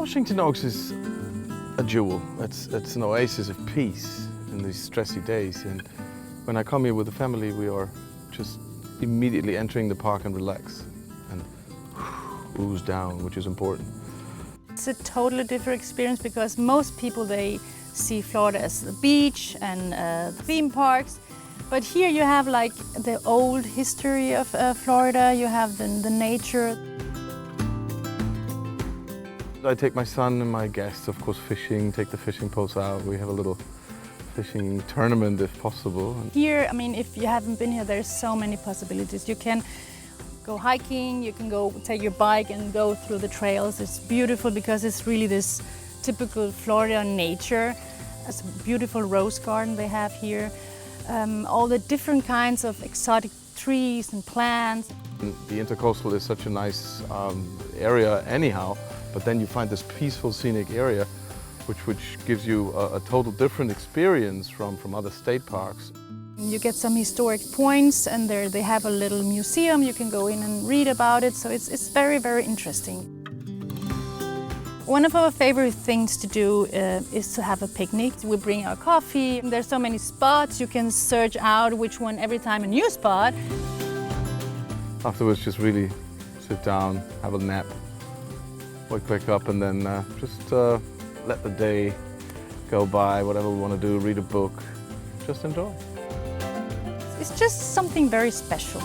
Washington Oaks is a jewel. It's an oasis of peace in these stressy days. And when I come here with the family, we are just immediately entering the park and relax and ooze down, which is important. It's a totally different experience because most people, they see Florida as the beach and theme parks. But here you have like the old history of Florida, you have the nature. I take my son and my guests, of course, fishing, take the fishing poles out. We have a little fishing tournament if possible. Here, I mean, if you haven't been here, there's so many possibilities. You can go hiking, you can go take your bike and go through the trails. It's beautiful because it's really this typical Florida nature. It's a beautiful rose garden they have here. All the different kinds of exotic trees and plants. The Intercoastal is such a nice area anyhow, but then you find this peaceful scenic area which gives you a total different experience from other state parks. You get some historic points and there they have a little museum, you can go in and read about it, so it's very, very interesting. One of our favorite things to do is to have a picnic. We bring our coffee. There's so many spots, you can search out which one every time a new spot. Afterwards, just really sit down, have a nap, wake up and then just let the day go by, whatever we want to do, read a book, just enjoy. It's just something very special.